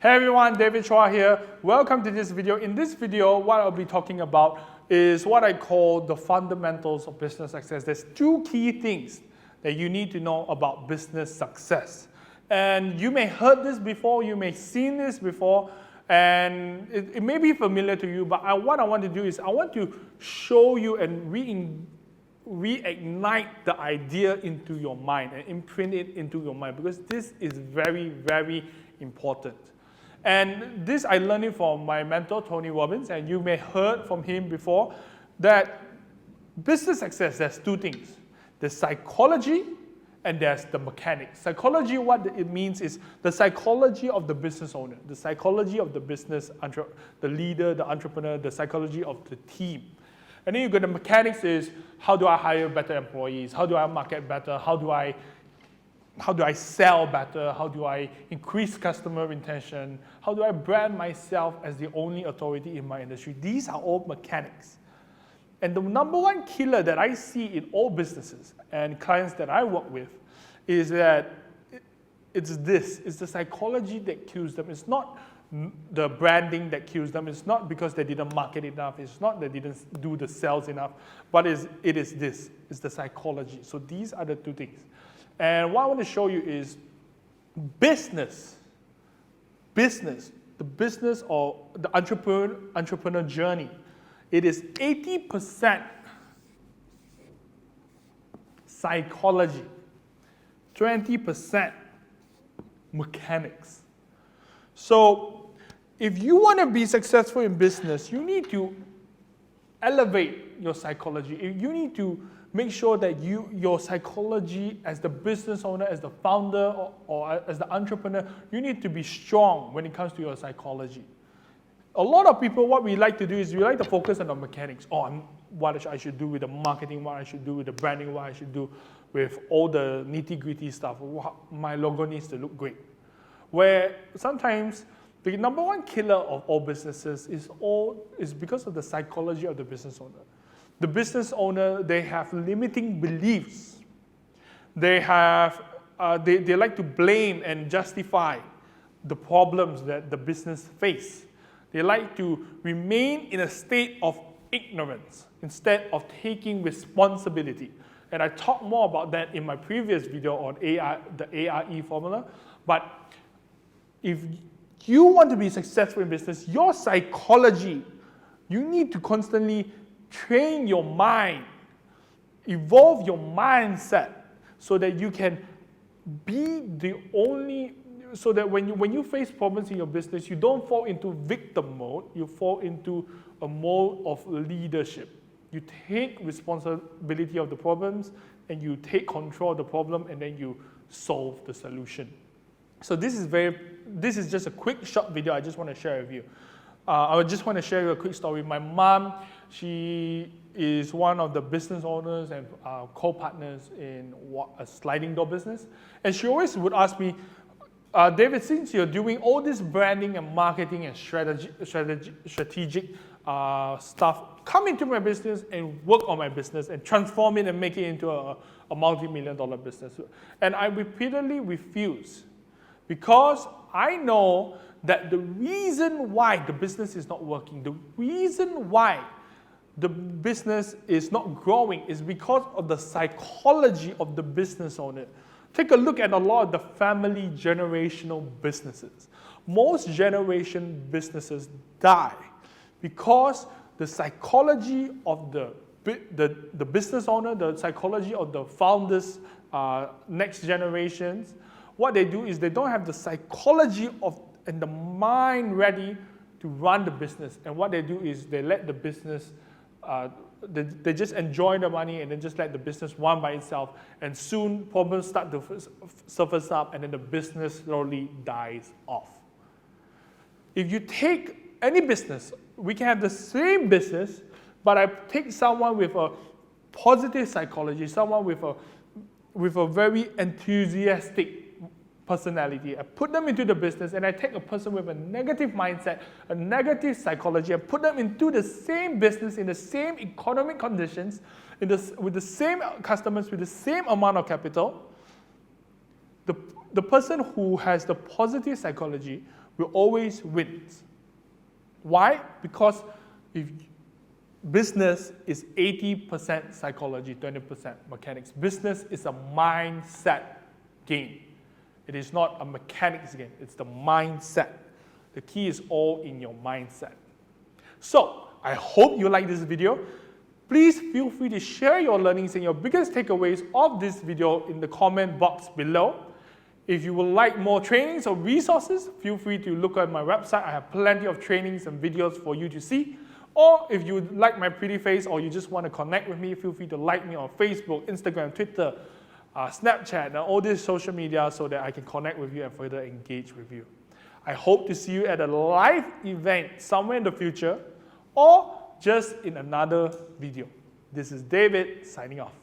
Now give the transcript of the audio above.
Hey everyone, David Chua here. Welcome to this video. In this video, what I'll be talking about is what I call the fundamentals of business success. There's two key things that you need to know about business success. And you may have heard this before, you may have seen this before, and it may be familiar to you, but what I want to do is I want to show you and reignite the idea into your mind and imprint it into your mind, because this is very, very important. And this I learned it from my mentor, Tony Robbins, and you may have heard from him before, that business success, there's two things. There's psychology and there's the mechanics. Psychology, what it means is the psychology of the business owner, the psychology of the business, the leader, the entrepreneur, the psychology of the team. And then you got the mechanics is, how do I hire better employees? How do I market better? How do I sell better? How do I increase customer retention? How do I brand myself as the only authority in my industry? These are all mechanics. And the number one killer that I see in all businesses and clients that I work with is that it's the psychology that kills them. It's not the branding that kills them. It's not because they didn't market enough. It's not they didn't do the sales enough. But it is the psychology. So these are the two things. And what I want to show you is business, the business or the entrepreneur journey. It is 80% psychology, 20% mechanics. So if you want to be successful in business, you need to elevate your psychology. You need to make sure that your psychology as the business owner, as the founder, or as the entrepreneur, you need to be strong when it comes to your psychology. A lot of people, what we like to do is we like to focus on the mechanics. What I should do with the marketing, what I should do with the branding, what I should do with all the nitty-gritty stuff. My logo needs to look great. Where sometimes the number one killer of all businesses is because of the psychology of the business owner. The business owner, they have limiting beliefs. They like to blame and justify the problems that the business face. They like to remain in a state of ignorance instead of taking responsibility. And I talked more about that in my previous video on the ARE formula. But if you want to be successful in business, your psychology, you need to constantly train your mind, evolve your mindset so that you can be the only, so that when you face problems in your business, you don't fall into victim mode, you fall into a mode of leadership. You take responsibility of the problems and you take control of the problem and then you solve the solution. So this is just a quick short video I just want to share with you. I just want to share you a quick story. My mom, she is one of the business owners and co-partners in a sliding door business. And she always would ask me, David, since you're doing all this branding and marketing and strategic stuff, come into my business and work on my business and transform it and make it into a multi-million-dollar business. And I repeatedly refuse, because I know that the reason why the business is not working, the reason why the business is not growing is because of the psychology of the business owner. Take a look at a lot of the family generational businesses. Most generation businesses die because the psychology of the business owner, the psychology of the founders, next generations, what they do is they don't have the psychology and the mind ready to run the business. And what they do is they let the business, they just enjoy the money and then just let the business run by itself. And soon problems start to surface up and then the business slowly dies off. If you take any business, we can have the same business, but I take someone with a positive psychology, someone with a very enthusiastic personality. I put them into the business and I take a person with a negative mindset, a negative psychology, and put them into the same business in the same economic conditions, with the same customers, with the same amount of capital. The the person who has the positive psychology will always win. Why? Because if business is 80% psychology, 20% mechanics. Business is a mindset game. It is not a mechanics game. It's the mindset. The key is all in your mindset. So, I hope you like this video. Please feel free to share your learnings and your biggest takeaways of this video in the comment box below. If you would like more trainings or resources, feel free to look at my website. I have plenty of trainings and videos for you to see. Or if you like my pretty face or you just want to connect with me, feel free to like me on Facebook, Instagram, Twitter, Snapchat, and all these social media so that I can connect with you and further engage with you. I hope to see you at a live event somewhere in the future or just in another video. This is David signing off.